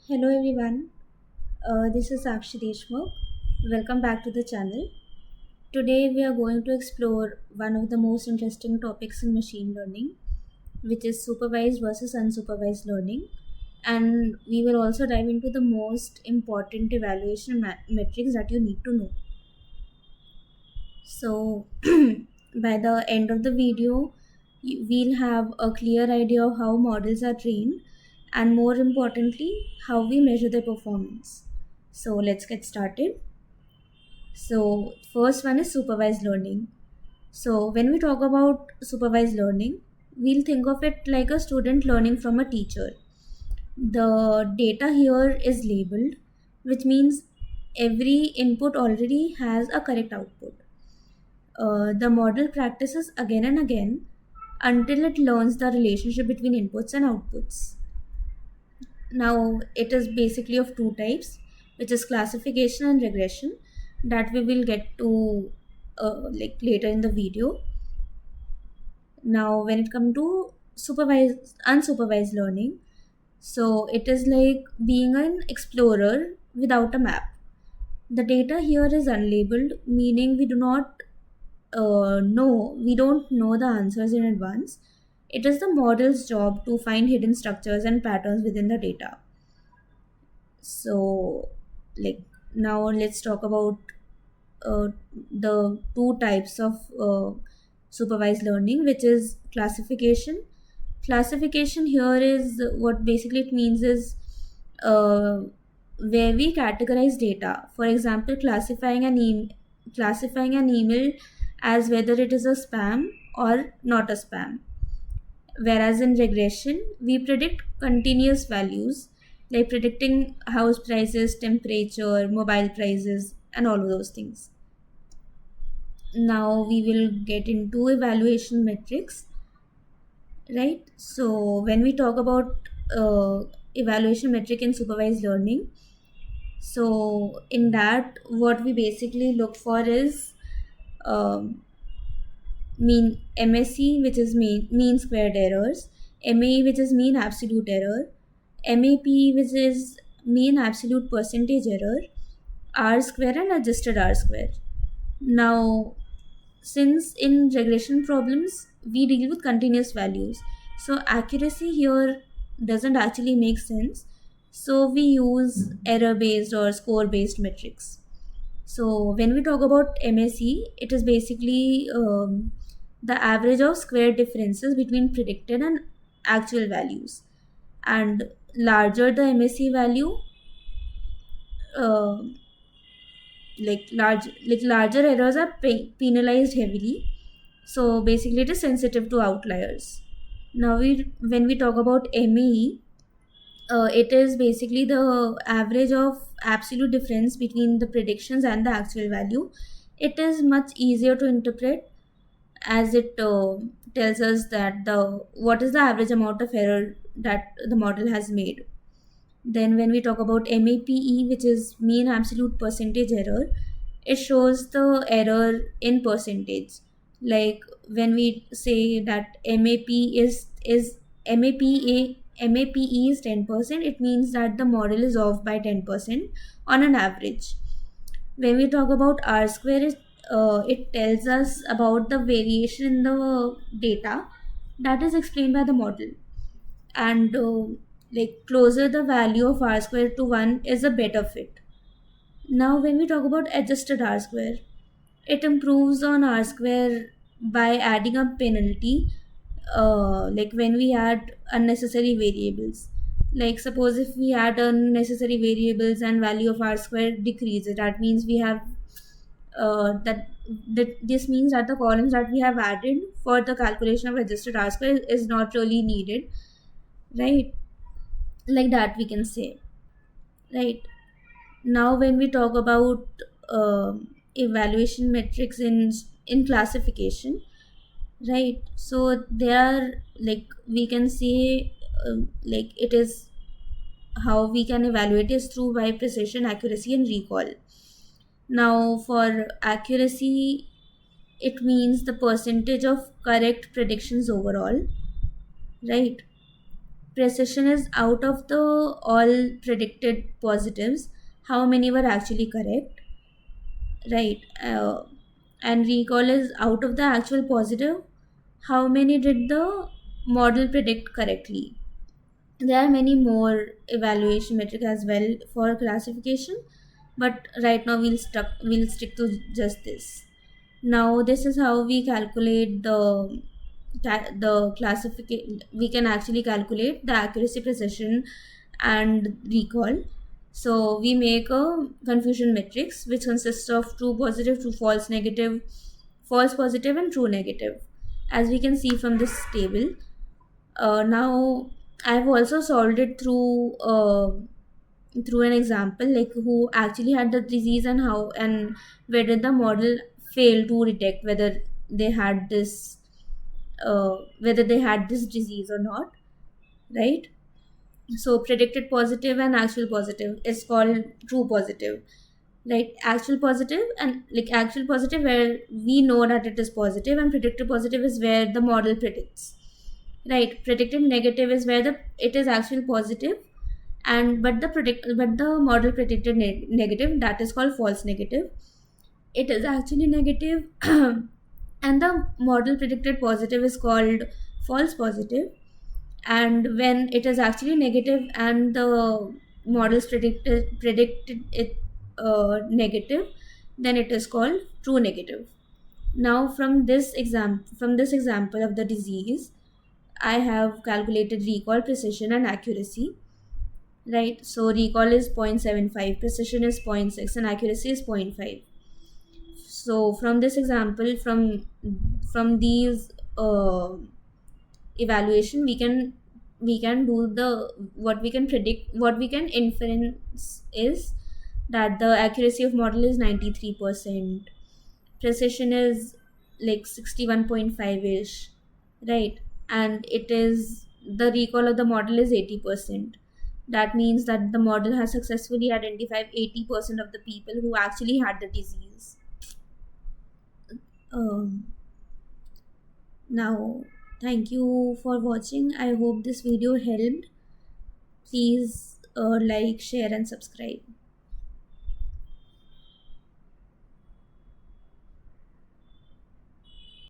Hello everyone, this is Sakshi Deshmukh. Welcome back to the channel. Today we are going to explore one of the most interesting topics in machine learning, which is supervised versus unsupervised learning. And we will also dive into the most important evaluation metrics that you need to know. So, by the end of the video, we'll have a clear idea of how models are trained and, more importantly, how we measure their performance. So, let's get started. So, first one is supervised learning. So, when we talk about supervised learning, we'll think of it like a student learning from a teacher. The data here is labeled, which means every input already has a correct output. The model practices again and again until it learns the relationship between inputs and outputs. Now, it is basically of two types, which is classification and regression, that we will get to like later in the video. Now, when it comes to unsupervised learning, so it is like being an explorer without a map. The data here is unlabeled, meaning we don't know the answers in advance. It is the model's job to find hidden structures and patterns within the data. So, like, now let's talk about the two types of supervised learning, which is classification. Classification here is what basically it means is uh, where we categorize data. For example, classifying an email as whether it is a spam or not a spam. Whereas in regression, we predict continuous values, like predicting house prices, temperature, mobile prices, and all of those things. Now we will get into evaluation metrics, right? So when we talk about evaluation metric in supervised learning, so in that what we basically look for is um, mean MSE, which is mean squared errors, MAE, which is mean absolute error, MAP, which is mean absolute percentage error, R square and adjusted R square. Now, since in regression problems we deal with continuous values, so accuracy here doesn't actually make sense. So we use error based or score based metrics. So when we talk about MSE, it is basically the average of square differences between predicted and actual values. And larger the MSE value, uh, larger errors are penalized heavily. So basically, it is sensitive to outliers. Now when we talk about MAE, it is basically the average of absolute difference between the predictions and the actual value. It is much easier to interpret as it tells us that the what is the average amount of error that the model has made. Then when we talk about MAPE, which is mean absolute percentage error, it shows the error in percentage. Like when we say that MAPE is 10%, it means that the model is off by 10% on an average. When we talk about R square, it tells us about the variation in the data that is explained by the model. And like closer the value of R square to 1 is a better fit. Now when we talk about adjusted R square, it improves on R square by adding a penalty, like when we add unnecessary variables. Like suppose if we add unnecessary variables and value of R square decreases, that means we have that this means that the columns that we have added for the calculation of adjusted R square is not really needed, right? Like that we can say, right? Now when we talk about evaluation metrics in classification, right? So they are like we can say like it is how we can evaluate is through by precision, accuracy, and recall. Now for accuracy, it means the percentage of correct predictions overall, right? precision is out of the all predicted positives, how many were actually correct, right? And recall is out of the actual positive, how many did the model predict correctly. There are many more evaluation metric as well for classification, but right now we'll stick to just this. Now this is how we calculate the classification. We can actually calculate the accuracy, precision, and recall. So we make a confusion matrix which consists of true positive, true false negative, false positive, and true negative, as we can see from this table. Now I've also solved it through an example, like who actually had the disease and how and where did the model fail to detect they had this whether they had this disease or not, right? So predicted positive and actual positive is called true positive, right? Actual positive, and like actual positive where we know that it is positive, and predicted positive is where the model predicts, right? Predicted negative is where the it is actually positive, and but the model predicted negative, that is called false negative. It is actually negative and the model predicted positive is called false positive. And when it is actually negative and the models predicted it negative, then it is called true negative. Now from this example of the disease, I have calculated recall, precision, and accuracy, right? So recall is 0.75, precision is zero point 0.6, and accuracy is 0.5. So from this example, from these evaluation, we can do the what we can predict, what we can inference is that the accuracy of model is 93%, precision is like 61.5 ish, right? And it is the recall of the model is 80%. That means that the model has successfully identified 80% of the people who actually had the disease. um, Now, thank you for watching. I hope this video helped. Please like, share, and subscribe.